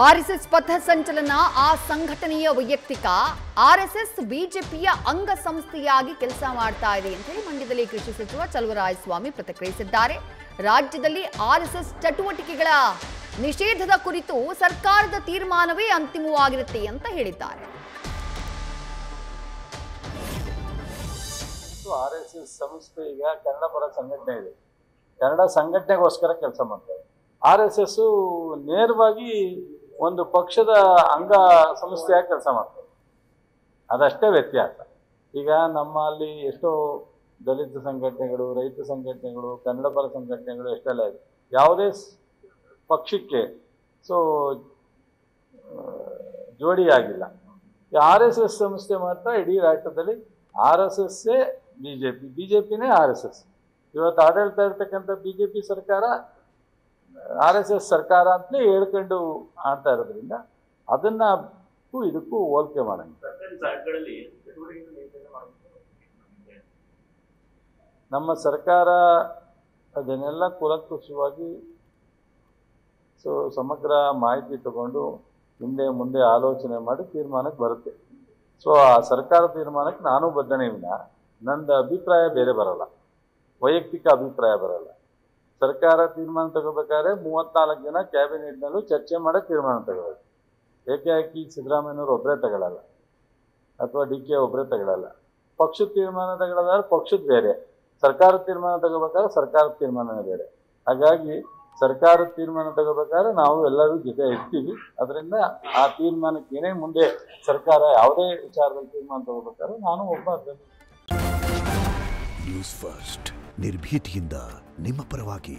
RSS ಪಥ ಸಂಚಲನ ಆ ಸಂಘಟನೆಯ ವೈಯಕ್ತಿಕ, ಆರ್ಎಸ್ಎಸ್ ಬಿಜೆಪಿಯ ಅಂಗಸಂಸ್ಥೆಯಾಗಿ ಕೆಲಸ ಮಾಡ್ತಾ ಇದೆ ಅಂತ ಹೇಳಿ ಮಂಡ್ಯದಲ್ಲಿ ಕೃಷಿ ಸಚಿವ ಚಲುವರಾಯಸ್ವಾಮಿ ಪ್ರತಿಕ್ರಿಯಿಸಿದ್ದಾರೆ. ರಾಜ್ಯದಲ್ಲಿ ಆರ್ಎಸ್ಎಸ್ ಚಟುವಟಿಕೆಗಳ ನಿಷೇಧದ ಕುರಿತು ಸರ್ಕಾರದ ತೀರ್ಮಾನವೇ ಅಂತಿಮವಾಗಿರುತ್ತೆ ಅಂತ ಹೇಳಿದ್ದಾರೆ. ಆರ್ಎಸ್ಎಸ್ ಸಂಸ್ಥೆ ಈಗ ಕನ್ನಡ ಪರ ಸಂಘಟನೆ ಇದೆ, ಕನ್ನಡ ಸಂಘಟನೆಗೋಸ್ಕರ ಕೆಲಸ ಮಾಡ್ತಾರೆ. ಆರ್ಎಸ್ಎಸ್ ನೇರವಾಗಿ ಒಂದು ಪಕ್ಷದ ಅಂಗ ಸಂಸ್ಥೆಯಾಗಿ ಕೆಲಸ ಮಾಡ್ತಾರೆ, ಅದಷ್ಟೇ ವ್ಯತ್ಯಾಸ. ಈಗ ನಮ್ಮಲ್ಲಿ ಎಷ್ಟೋ ದಲಿತ ಸಂಘಟನೆಗಳು, ರೈತ ಸಂಘಟನೆಗಳು, ಕನ್ನಡ ಪರ ಸಂಘಟನೆಗಳು ಎಷ್ಟೆಲ್ಲ ಇದೆ. ಯಾವುದೇ ಪಕ್ಷಕ್ಕೆ ಜೋಡಿಯಾಗಿಲ್ಲ. ಆರ್ಎಸ್ಎಸ್ ಸಂಸ್ಥೆ ಮಾತ್ರ ಇಡೀ ರಾಷ್ಟ್ರದಲ್ಲಿ ಆರ್ಎಸ್ಎಸ್ಸೇ ಬಿಜೆಪಿ, ಬಿಜೆಪಿನೇ ಆರ್ಎಸ್ಎಸ್. ಇವತ್ತು ಆಡಳಿತ ಇರ್ತಕ್ಕಂಥ ಬಿಜೆಪಿ ಸರ್ಕಾರ ಆರ್ಎಸ್ಎಸ್ ಸರ್ಕಾರ ಅಂತಲೇ ಹೇಳ್ಕೊಂಡು ಆಡ್ತಾ ಇರೋದ್ರಿಂದ ಅದನ್ನ ಇದಕ್ಕೂ ಹೋಲಿಕೆ ಮಾಡೋಣ. ನಮ್ಮ ಸರ್ಕಾರ ಅದನ್ನೆಲ್ಲ ಕೂಲಂಕುಷವಾಗಿ ಸಮಗ್ರ ಮಾಹಿತಿ ತಗೊಂಡು ಹಿಂದೆ ಮುಂದೆ ಆಲೋಚನೆ ಮಾಡಿ ತೀರ್ಮಾನಕ್ಕೆ ಬರುತ್ತೆ. ಆ ಸರ್ಕಾರ ತೀರ್ಮಾನಕ್ಕೆ ನಾನು ಬದ್ಧನೇ ವಿನ ನಂದು ಅಭಿಪ್ರಾಯ ಬೇರೆ ಬರಲ್ಲ, ವೈಯಕ್ತಿಕ ಅಭಿಪ್ರಾಯ ಬರಲ್ಲ. ಸರ್ಕಾರ ತೀರ್ಮಾನ ತಗೋಬೇಕಾದ್ರೆ 34 ಜನ ಕ್ಯಾಬಿನೆಟ್ನಲ್ಲೂ ಚರ್ಚೆ ಮಾಡೋ ತೀರ್ಮಾನ ತಗೋಬೇಕು. ಏಕಾಏಕಿ ಸಿದ್ದರಾಮಯ್ಯನವರು ಒಬ್ಬರೇ ತಗೊಳ್ಳಲ್ಲ, ಅಥವಾ ಡಿ ಕೆ ಒಬ್ಬರೇ ತಗೊಳ್ಳಲ್ಲ. ಪಕ್ಷದ ತೀರ್ಮಾನ ತಗೊಳ್ಳೋದಾದ್ರೆ ಪಕ್ಷದ ಬೇರೆ, ಸರ್ಕಾರದ ತೀರ್ಮಾನ ತಗೋಬೇಕಾದ್ರೆ ಸರ್ಕಾರದ ತೀರ್ಮಾನನೇ ಬೇರೆ. ಹಾಗಾಗಿ ಸರ್ಕಾರದ ತೀರ್ಮಾನ ತಗೋಬೇಕಾದ್ರೆ ನಾವು ಎಲ್ಲರೂ ಜೊತೆ ಇರ್ತೀವಿ. ಅದರಿಂದ ಆ ತೀರ್ಮಾನಕ್ಕೆ ಏನೇ ಮುಂದೆ ಸರ್ಕಾರ ಯಾವುದೇ ವಿಚಾರದಲ್ಲಿ ತೀರ್ಮಾನ ತಗೋಬೇಕಾದ್ರೆ ನಾನು ಒಬ್ಬ ನ್ಯೂಸ್ ಫಸ್ಟ್ ನಿರ್ಭೀತಿಯಿಂದ ನಿಮ್ಮ ಪರವಾಗಿ.